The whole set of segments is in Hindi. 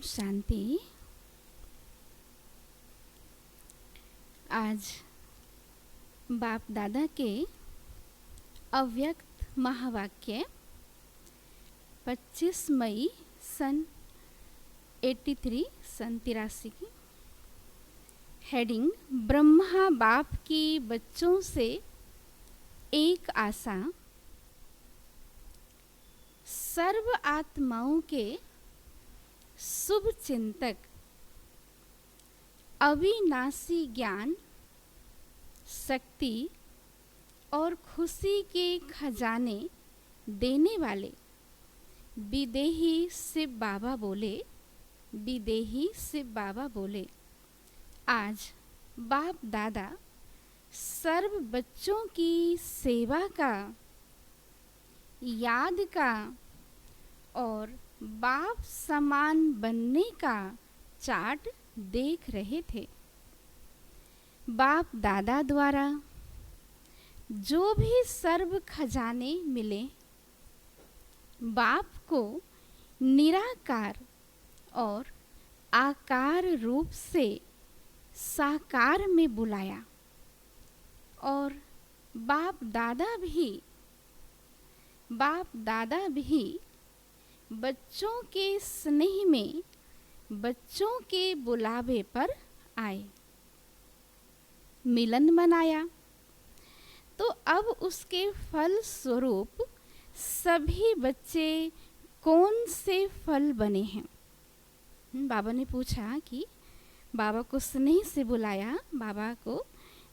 शांति। आज बाप दादा के अव्यक्त महावाक्य 25 मई सन 83 की हेडिंग ब्रह्मा बाप की बच्चों से एक आशा। सर्व आत्माओं के शुभ चिंतक अविनाशी ज्ञान शक्ति और खुशी के खजाने देने वाले विदेही शिव बाबा बोले, आज बाप दादा सर्व बच्चों की सेवा का, याद का और बाप समान बनने का चार्ट देख रहे थे। बाप दादा द्वारा जो भी सर्व खजाने मिले, बाप को निराकार और आकार रूप से साकार में बुलाया और बाप दादा भी बच्चों के स्नेह में बच्चों के बुलावे पर आए, मिलन मनाया। तो अब उसके फल स्वरूप सभी बच्चे कौन से फल बने हैं? बाबा ने पूछा कि बाबा को स्नेह से बुलाया, बाबा को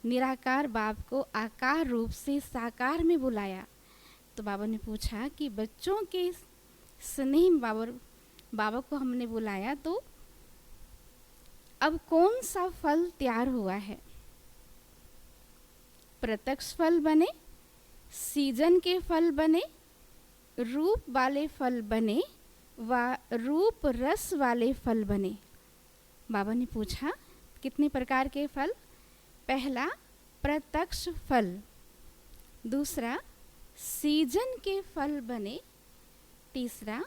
निराकार बाप को आकार रूप से साकार में बुलाया। तो बाबा ने पूछा कि बच्चों के स्नेह बाबा को हमने बुलाया, तो अब कौन सा फल तैयार हुआ है? प्रत्यक्ष फल बने, सीजन के फल बने, रूप वाले फल बने व रूप रस वाले फल बने। बाबा ने पूछा कितने प्रकार के फल? पहला प्रत्यक्ष फल, दूसरा सीजन के फल बने, तीसरा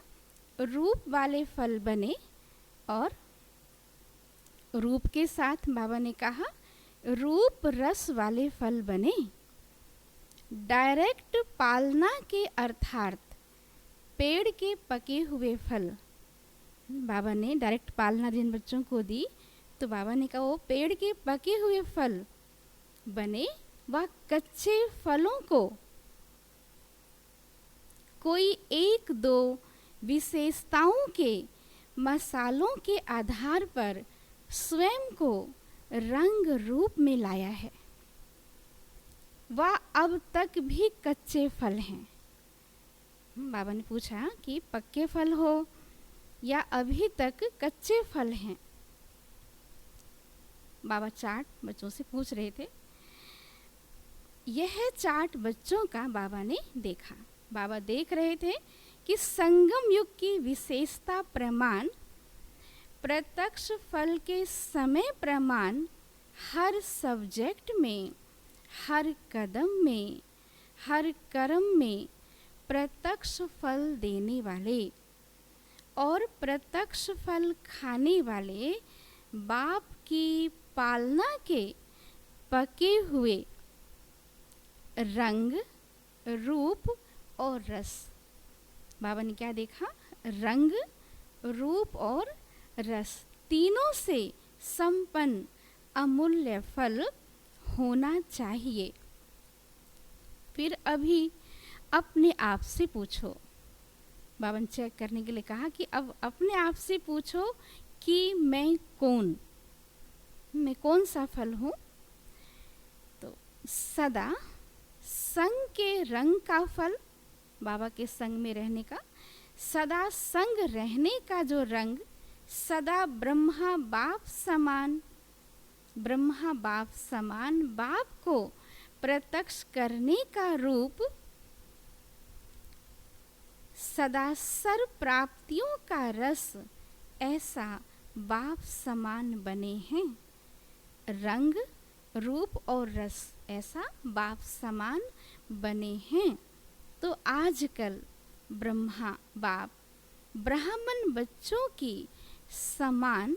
रूप वाले फल बने और रूप के साथ बाबा ने कहा रूप रस वाले फल बने। डायरेक्ट पालना के अर्थात पेड़ के पके हुए फल बाबा ने डायरेक्ट पालना जिन बच्चों को दी, तो बाबा ने कहा वो पेड़ के पके हुए फल बने व कच्चे फलों को कोई एक दो विशेषताओं के मसालों के आधार पर स्वयं को रंग रूप में लाया है। वह अब तक भी कच्चे फल हैं। बाबा ने पूछा कि पक्के फल हो या अभी तक कच्चे फल हैं? बाबा चार्ट बच्चों से पूछ रहे थे। यह चार्ट बच्चों का बाबा ने देखा। बाबा देख रहे थे कि संगम युग की विशेषता प्रमाण प्रत्यक्ष फल के समय प्रमाण हर सब्जेक्ट में, हर कदम में, हर कर्म में प्रत्यक्ष फल देने वाले और प्रत्यक्ष फल खाने वाले बाप की पालना के पके हुए रंग, रूप और रस। बाबा ने क्या देखा? रंग, रूप और रस तीनों से संपन्न अमूल्य फल होना चाहिए। फिर अभी अपने आप से पूछो। बाबा ने चेक करने के लिए कहा कि अब अपने आप से पूछो कि मैं कौन सा फल हूँ? तो सदा संग के रंग का फल, बाबा के संग में रहने का, सदा संग रहने का जो रंग, सदा ब्रह्मा बाप समान बाप को प्रत्यक्ष करने का रूप, सदा सर्व प्राप्तियों का रस, ऐसा बाप समान बने हैं। रंग, रूप और रस ऐसा बाप समान बने हैं। तो आजकल ब्रह्मा बाप ब्राह्मण बच्चों की समान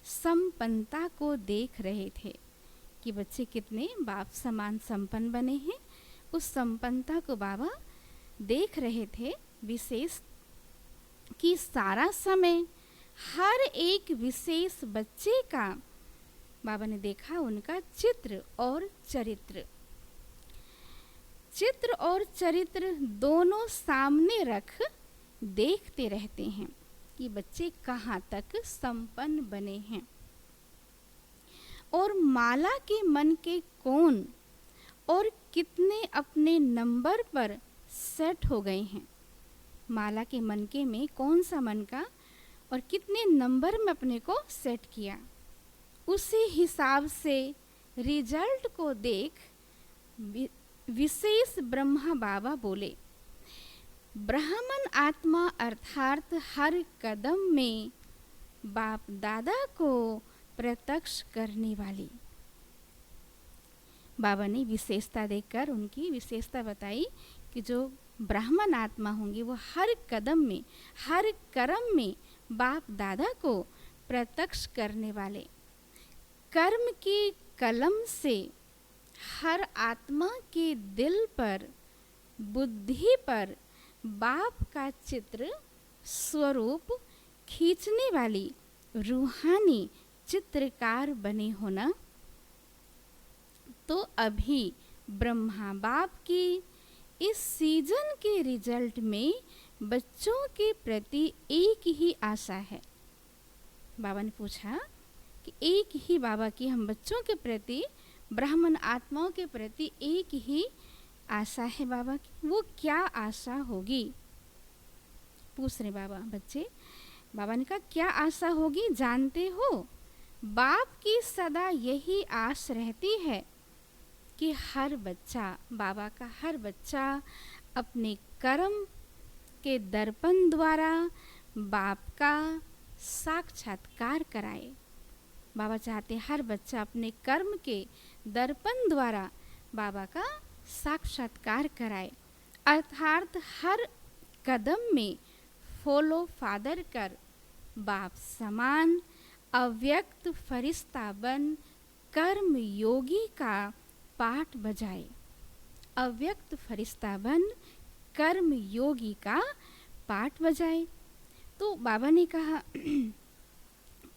संपन्नता को देख रहे थे कि बच्चे कितने बाप समान संपन्न बने हैं। उस संपन्नता को बाबा देख रहे थे। विशेष कि सारा समय हर एक विशेष बच्चे का बाबा ने देखा, उनका चित्र और चरित्र दोनों सामने रख देखते रहते हैं कि बच्चे कहाँ तक संपन्न बने हैं और माला के मन के कौन और कितने अपने नंबर पर सेट हो गए हैं। माला के मनके में कौन सा मन का और कितने नंबर में अपने को सेट किया, उसी हिसाब से रिजल्ट को देख विशेष ब्रह्मा बाबा बोले, ब्राह्मण आत्मा अर्थात हर कदम में बाप दादा को प्रत्यक्ष करने वाली। बाबा ने विशेषता देखकर उनकी विशेषता बताई कि जो ब्राह्मण आत्मा होंगे वो हर कदम में, हर कर्म में बाप दादा को प्रत्यक्ष करने वाले। कर्म की कलम से हर आत्मा के दिल पर, बुद्धि पर बाप का चित्र स्वरूप खींचने वाली रूहानी चित्रकार बने होना। तो अभी ब्रह्मा बाप की इस सीजन के रिजल्ट में बच्चों के प्रति एक ही आशा है। बाबा ने पूछा कि एक ही बाबा की हम बच्चों के प्रति, ब्राह्मण आत्माओं के प्रति एक ही आशा है बाबा की, वो क्या आशा होगी? पूछ रहे बाबा बच्चे। बाबा ने कहा क्या आशा होगी जानते हो? बाप की सदा यही आस रहती है कि हर बच्चा, बाबा का हर बच्चा अपने कर्म के दर्पण द्वारा बाप का साक्षात्कार कराए। बाबा चाहते हर बच्चा अपने कर्म के दर्पण द्वारा बाबा का साक्षात्कार कराए, अर्थात हर कदम में फॉलो फादर कर बाप समान अव्यक्त फरिश्ता बन कर्म योगी का पाठ बजाए। अव्यक्त फरिश्ता बन कर्म योगी का पाठ बजाए। तो बाबा ने कहा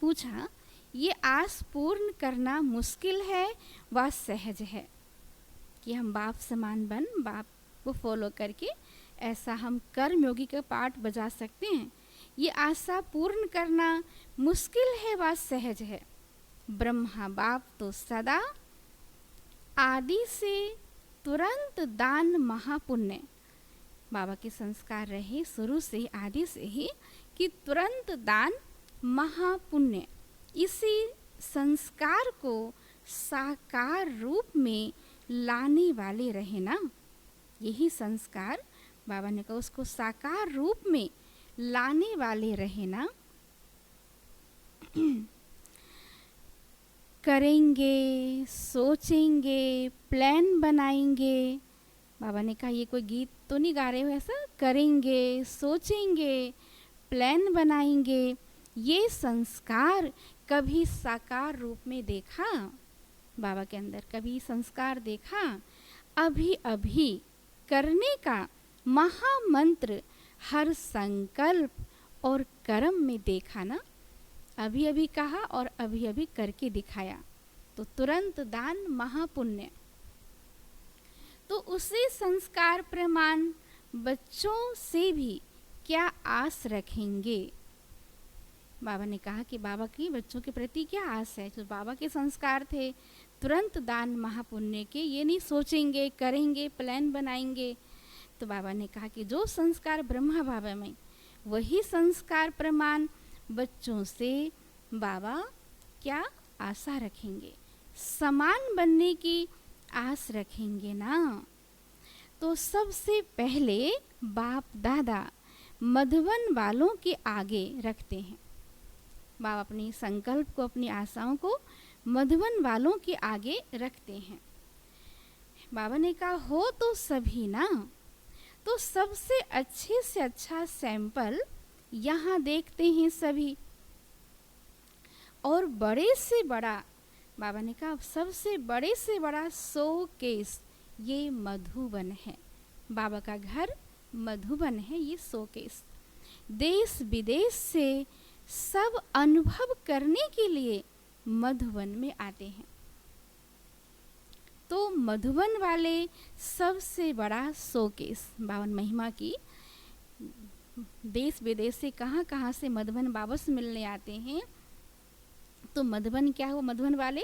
पूछा ये आस पूर्ण करना मुश्किल है व सहज है कि हम बाप समान बन बाप को फॉलो करके ऐसा हम कर्म योगी का पाठ बजा सकते हैं। ये आशा पूर्ण करना मुश्किल है व सहज है। ब्रह्मा बाप तो सदा आदि से तुरंत दान महापुण्य, बाबा के संस्कार रहे शुरू से ही, आदि से ही कि तुरंत दान महापुण्य। इसी संस्कार को साकार रूप में लाने वाले रहे ना। यही संस्कार बाबा ने कहा उसको साकार रूप में लाने वाले रहे ना। करेंगे, सोचेंगे, प्लान बनाएंगे। बाबा ने कहा ये कोई गीत तो नहीं गा रहे हो ऐसा? करेंगे, सोचेंगे, प्लान बनाएंगे। ये संस्कार कभी साकार रूप में देखा? बाबा के अंदर कभी संस्कार देखा? अभी अभी करने का महामंत्र हर संकल्प और कर्म में देखा ना। अभी अभी कहा और अभी अभी करके दिखाया। तो तुरंत दान महापुण्य। तो उसी संस्कार प्रमाण बच्चों से भी क्या आस रखेंगे? बाबा ने कहा कि बाबा की बच्चों के प्रति क्या आस है। तो बाबा के संस्कार थे तुरंत दान महापुण्य के, ये नहीं सोचेंगे, करेंगे, प्लान बनाएंगे। तो बाबा ने कहा कि जो संस्कार ब्रह्मा बाबा में, वही संस्कार प्रमाण बच्चों से बाबा क्या आशा रखेंगे? समान बनने की आस रखेंगे ना। तो सबसे पहले बाप दादा मधुबन वालों के आगे रखते हैं। बाबा अपनी संकल्प को, अपनी आशाओं को मधुबन वालों के आगे रखते हैं। बाबा ने कहा हो तो सभी ना। तो सबसे अच्छे से अच्छा सैंपल यहाँ देखते हैं सभी। और बड़े से बड़ा, बाबा ने कहा सबसे बड़े से बड़ा शोकेस ये मधुबन है। बाबा का घर मधुबन है, ये शोकेस। देश विदेश से सब अनुभव करने के लिए मधुबन में आते हैं। तो मधुबन वाले सबसे बड़ा शोकेस, बावन महिमा की, देश विदेश से कहाँ से मधुबन बाबा से मिलने आते हैं। तो मधुबन क्या हुआ, मधुबन वाले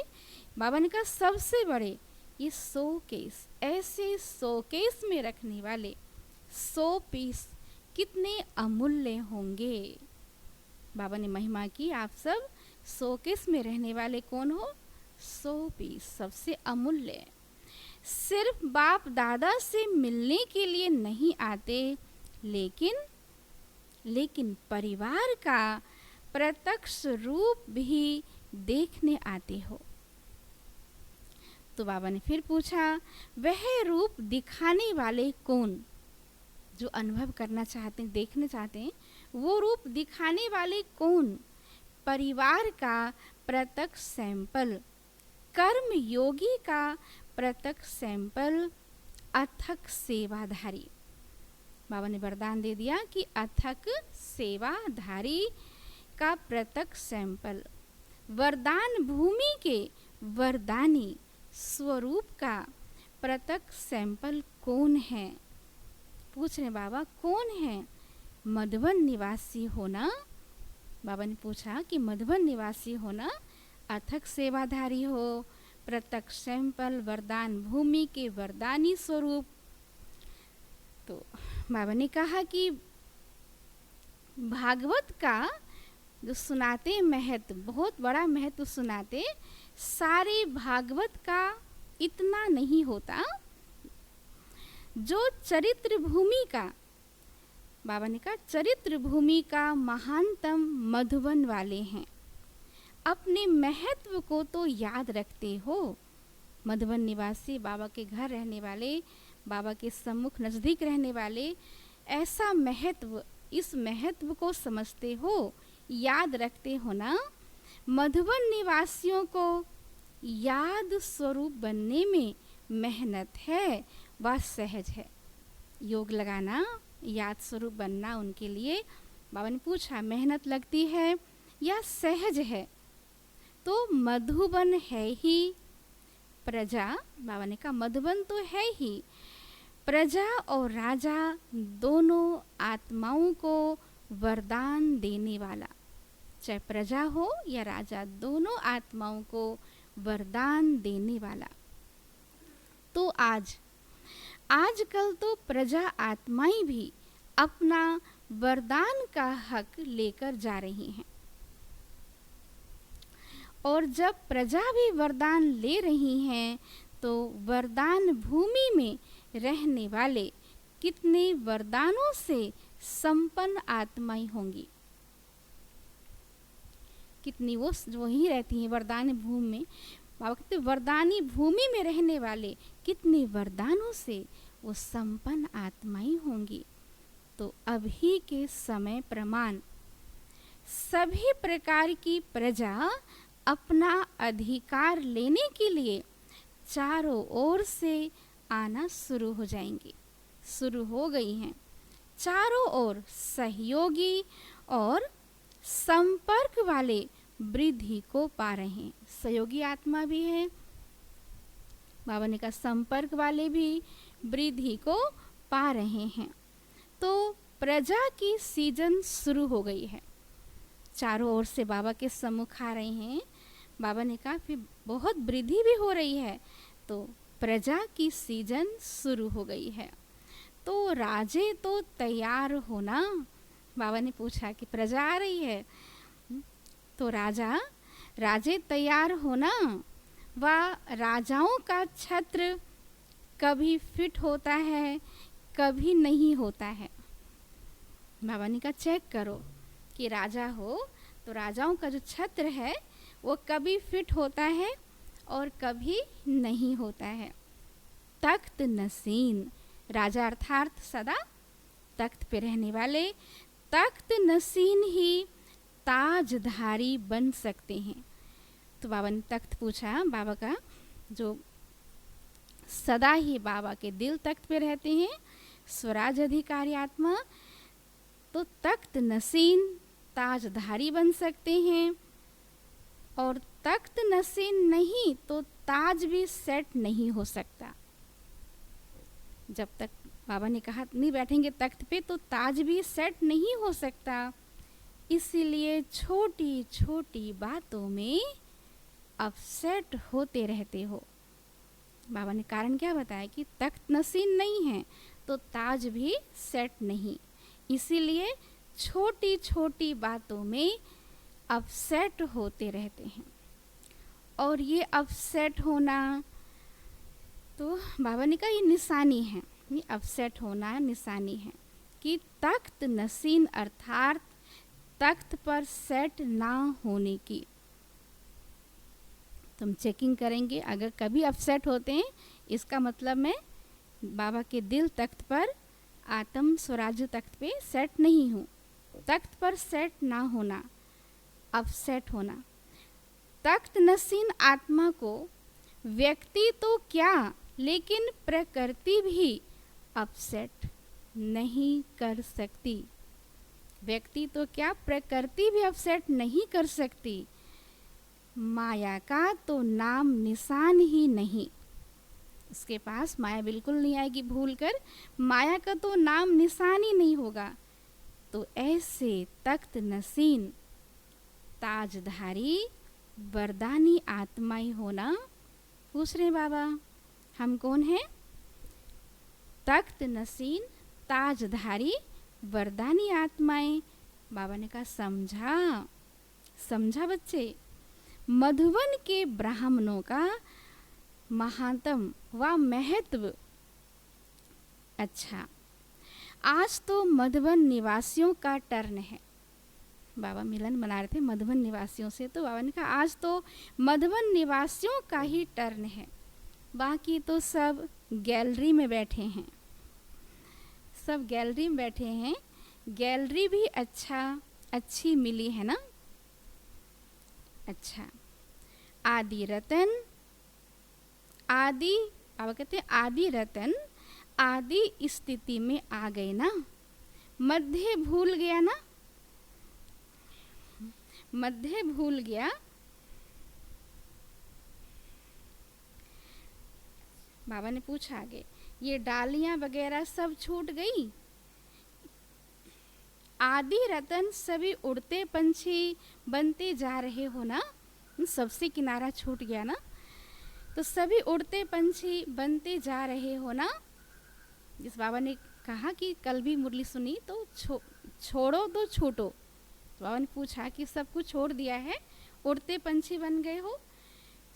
बाबा ने कहा सबसे बड़े ये शोकेस, ऐसे शोकेस में रखने वाले 100 पीस कितने अमूल्य होंगे। बाबा ने महिमा की, आप सब शोकेस में रहने वाले कौन हो, 100 पीस सबसे अमूल्य। सिर्फ बाप दादा से मिलने के लिए नहीं आते, लेकिन परिवार का प्रत्यक्ष रूप भी देखने आते हो। तो बाबा ने फिर पूछा, वह रूप दिखाने वाले कौन, जो अनुभव करना चाहते हैं, देखना चाहते हैं, वो रूप दिखाने वाले कौन। परिवार का प्रत्यक्ष सैंपल, कर्म योगी का प्रत्यक्ष सैंपल, अथक सेवाधारी। बाबा ने वरदान दे दिया कि अथक सेवाधारी का प्रत्यक्ष सैंपल, वरदान भूमि के वरदानी स्वरूप का प्रत्यक्ष सैंपल कौन है। पूछ रहे बाबा कौन है, मधुबन निवासी होना। बाबा ने पूछा कि मधुबन निवासी होना, अथक सेवाधारी हो, प्रत्यक्ष सैंपल, वरदान भूमि के वरदानी स्वरूप। तो बाबा ने कहा कि भागवत का जो सुनाते महत्व, बहुत बड़ा महत्व सुनाते, सारे भागवत का इतना नहीं होता जो चरित्र भूमि का, बाबा ने कहा चरित्र भूमि का महानतम मधुबन वाले हैं। अपने महत्व को तो याद रखते हो। मधुबन निवासी, बाबा के घर रहने वाले, बाबा के सम्मुख नज़दीक रहने वाले, ऐसा महत्व, इस महत्व को समझते हो, याद रखते हो ना। मधुबन निवासियों को याद स्वरूप बनने में मेहनत है, वह सहज है। योग लगाना, याद स्वरूप बनना उनके लिए, बाबा ने पूछा मेहनत लगती है या सहज है। तो मधुबन है ही प्रजा, बाबा ने कहा मधुबन तो है ही, प्रजा और राजा दोनों आत्माओं को वरदान देने वाला। चाहे प्रजा हो या राजा, दोनों आत्माओं को वरदान देने वाला। तो आजकल तो प्रजा आत्माएं भी अपना वरदान का हक लेकर जा रही हैं। और जब प्रजा भी वरदान ले रही हैं, तो वरदान भूमि में रहने वाले कितने वरदानों से संपन्न आत्माएं होंगी। कितनी वो जो ही रहती हैं वरदान भूमि में, बाबा कहते वरदानी भूमि में रहने वाले कितने वरदानों से वो संपन्न आत्माएं होंगी। तो अभी के समय प्रमाण, सभी प्रकार की प्रजा अपना अधिकार लेने के लिए चारों ओर से आना शुरू हो जाएंगी, शुरू हो गई हैं। चारों ओर सहयोगी और संपर्क वाले वृद्धि को पा रहे हैं। सहयोगी आत्मा भी है, बाबा ने कहा संपर्क वाले भी वृद्धि को पा रहे हैं। तो प्रजा की सीजन शुरू हो गई है, चारों ओर से बाबा के सम्मुख आ रहे हैं। बाबा ने कहा फिर बहुत वृद्धि भी हो रही है, तो प्रजा की सीजन शुरू हो गई है। तो राजे तो तैयार हो ना। बाबा ने पूछा कि प्रजा आ रही है, तो राजे तैयार हो ना। वह राजाओं का छत्र कभी फिट होता है, कभी नहीं होता है। बाबा ने कहा चेक करो कि राजा हो तो राजाओं का जो छत्र है वो कभी फिट होता है और कभी नहीं होता है। तख्त नसीन, राजा अर्थात सदा तख्त पे रहने वाले, तख्त नसीन ही ताजधारी बन सकते हैं। तो बाबा ने तख्त पूछा बाबा का, जो सदा ही बाबा के दिल तख्त पे रहते हैं, स्वराज अधिकारी आत्मा, तो तख्त नसीन ताजधारी बन सकते हैं। और तख्त नसीन नहीं तो ताज भी सेट नहीं हो सकता। जब तक बाबा ने कहा नहीं बैठेंगे तख्त पे तो ताज भी सेट नहीं हो सकता। इसीलिए छोटी छोटी बातों में अपसेट होते रहते हो। बाबा ने कारण क्या बताया कि तख्त नसीन नहीं है तो ताज भी सेट नहीं, इसीलिए छोटी छोटी बातों में अपसेट होते रहते हैं। और ये अपसेट होना तो बाबा ने कहा ये निशानी है, ये अपसेट होना निशानी है कि तख्त नसीन अर्थात तख्त पर सेट ना होने की। तुम चेकिंग करेंगे, अगर कभी अपसेट होते हैं इसका मतलब मैं बाबा के दिल तख्त पर, आत्म स्वराज्य तख्त पे सेट नहीं हूँ। तख्त पर सेट ना होना, अपसेट होना। तख्त नसीन आत्मा को व्यक्ति तो क्या लेकिन प्रकृति भी अपसेट नहीं कर सकती। व्यक्ति तो क्या, प्रकृति भी अपसेट नहीं कर सकती। माया का तो नाम निशान ही नहीं, उसके पास माया बिल्कुल नहीं आएगी भूल कर, माया का तो नाम निशान ही नहीं होगा। तो ऐसे तख्त नसीन ताजधारी वरदानी आत्माएं होना। पूछ रहे बाबा हम कौन हैं? तख्त नसीन ताजधारी वरदानी आत्माएं। बाबा ने कहा समझा, समझा बच्चे। मधुबन के ब्राह्मणों का महात्म व महत्व। अच्छा, आज तो मधुबन निवासियों का टर्न है। बाबा मिलन मना रहे थे मधुबन निवासियों से, तो बाबा ने कहा आज तो मधुबन निवासियों का ही टर्न है, बाकी तो सब गैलरी में बैठे हैं। सब गैलरी में बैठे हैं। गैलरी भी अच्छी मिली है ना। अच्छा, आदि रतन, आदि बाबा कहते हैं आदि रतन आदि स्थिति में आ गए ना। मध्य भूल गया ना, मध्य भूल गया। बाबा ने पूछा आगे, ये डालियां वगैरह सब छूट गई। आदि रतन सभी उड़ते पंछी बनते जा रहे हो ना। सबसे किनारा छूट गया ना, तो सभी उड़ते पंछी बनते जा रहे हो ना। जिस बाबा ने कहा कि कल भी मुरली सुनी तो छोड़ो तो छूटो। तो बाबा ने पूछा कि सब कुछ छोड़ दिया है, उड़ते पंछी बन गए हो।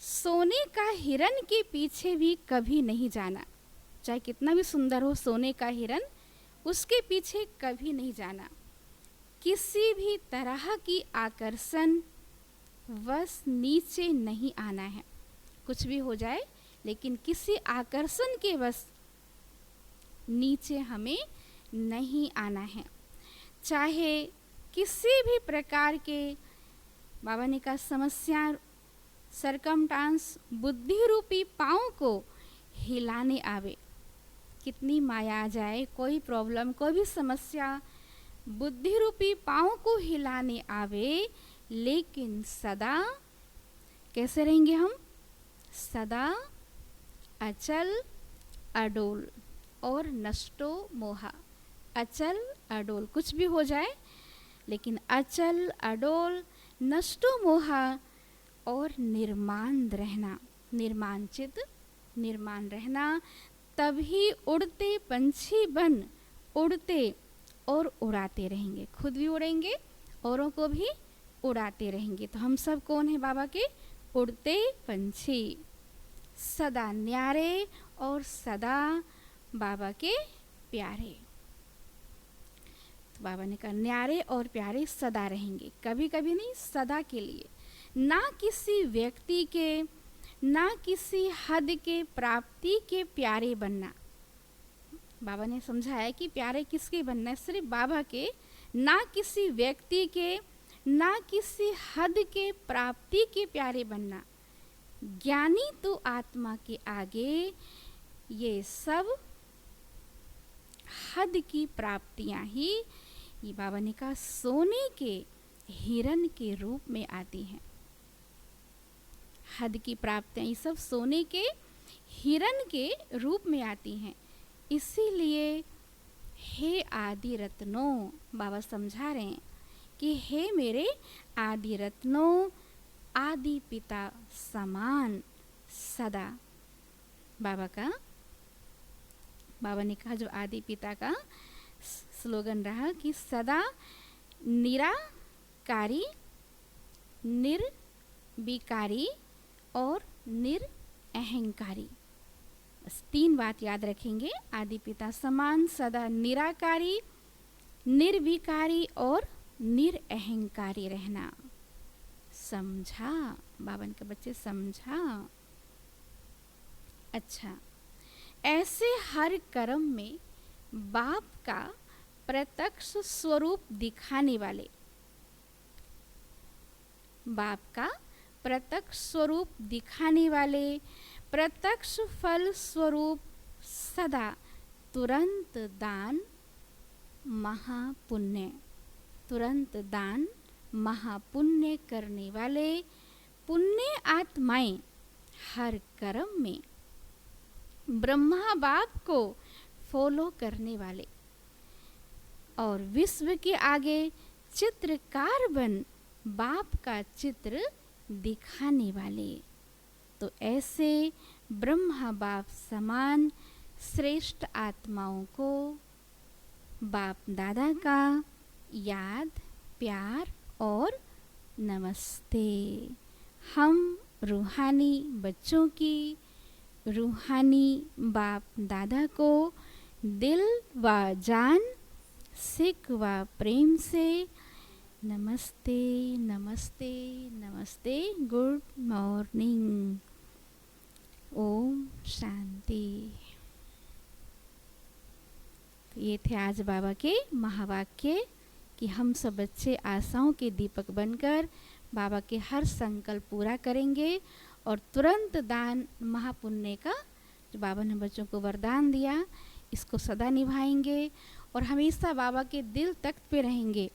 सोने का हिरन के पीछे भी कभी नहीं जाना, चाहे कितना भी सुंदर हो सोने का हिरन, उसके पीछे कभी नहीं जाना। किसी भी तरह की आकर्षण बस नीचे नहीं आना है। कुछ भी हो जाए लेकिन किसी आकर्षण के बस नीचे हमें नहीं आना है। चाहे किसी भी प्रकार के बाबा ने कहा समस्या सरकमटांस बुद्धि रूपी पाँव को हिलाने आवे। कितनी माया आ जाए, कोई प्रॉब्लम कोई भी समस्या बुद्धि रूपी पाँव को हिलाने आवे, लेकिन सदा कैसे रहेंगे हम? सदा अचल अडोल और नष्टो मोहा। अचल अडोल, कुछ भी हो जाए लेकिन अचल अडोल नष्टो मोहा और निर्माण रहना, निर्माण चित निर्माण रहना। तभी उड़ते पंछी बन उड़ते और उड़ाते रहेंगे, खुद भी उड़ेंगे औरों को भी उड़ाते रहेंगे। तो हम सब कौन है बाबा के? उड़ते पंछी, सदा न्यारे और सदा बाबा के प्यारे। तो बाबा ने कहा न्यारे और प्यारे सदा रहेंगे, कभी कभी नहीं, सदा के लिए। ना किसी व्यक्ति के, ना किसी हद के प्राप्ति के प्यारे बनना। बाबा ने समझाया कि प्यारे किसके बनना है? सिर्फ बाबा के। ना किसी व्यक्ति के, ना किसी हद के प्राप्ति के प्यारे बनना। ज्ञानी तो आत्मा के आगे ये सब हद की प्राप्तियां ही, ये बाबा ने कहा, सोने के हिरन के रूप में आती हैं। हद की प्राप्तियां ये सब सोने के हिरन के रूप में आती हैं। इसीलिए हे आदि रत्नों, बाबा समझा रहे हैं कि हे मेरे आदि रत्नों, आदि पिता समान सदा। बाबा ने कहा जो आदि पिता का स्लोगन रहा कि सदा निराकारी, निर्विकारी और निरअहंकारी। बस 3 बात याद रखेंगे। आदि पिता समान, सदा निराकारी, निर्विकारी और निरअहंकारी रहना। समझा बाबा के बच्चे, समझा? अच्छा, ऐसे हर कर्म में बाप का प्रत्यक्ष स्वरूप दिखाने वाले, बाप का प्रत्यक्ष स्वरूप दिखाने वाले, प्रत्यक्ष फल स्वरूप सदा तुरंत दान महापुण्य, तुरंत दान महापुण्य करने वाले पुण्य आत्माएं हर कर्म में ब्रह्मा बाप को फॉलो करने वाले और विश्व के आगे चित्रकार बन बाप का चित्र दिखाने वाले। तो ऐसे ब्रह्मा बाप समान श्रेष्ठ आत्माओं को बाप दादा का याद, प्यार और नमस्ते। हम रूहानी बच्चों की रूहानी बाप दादा को दिल व जान, सिक व प्रेम से नमस्ते, नमस्ते, नमस्ते, गुड मॉर्निंग। ओम शांति। तो ये थे आज बाबा के महावाक्य कि हम सब बच्चे आशाओं के दीपक बनकर बाबा के हर संकल्प पूरा करेंगे और तुरंत दान महापुण्य का जो बाबा ने बच्चों को वरदान दिया, इसको सदा निभाएंगे और हमेशा बाबा के दिल तख्त पे रहेंगे,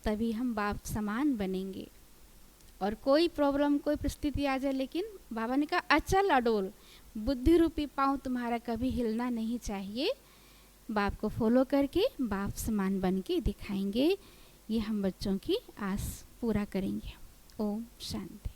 तभी हम बाप समान बनेंगे। और कोई प्रॉब्लम, कोई परिस्थिति आ जाए, लेकिन बाबा ने कहा अचल अडोल बुद्धि रूपी पाँव तुम्हारा कभी हिलना नहीं चाहिए। बाप को फॉलो करके बाप समान बन के दिखाएंगे। ये हम बच्चों की आस पूरा करेंगे। ओम शांति।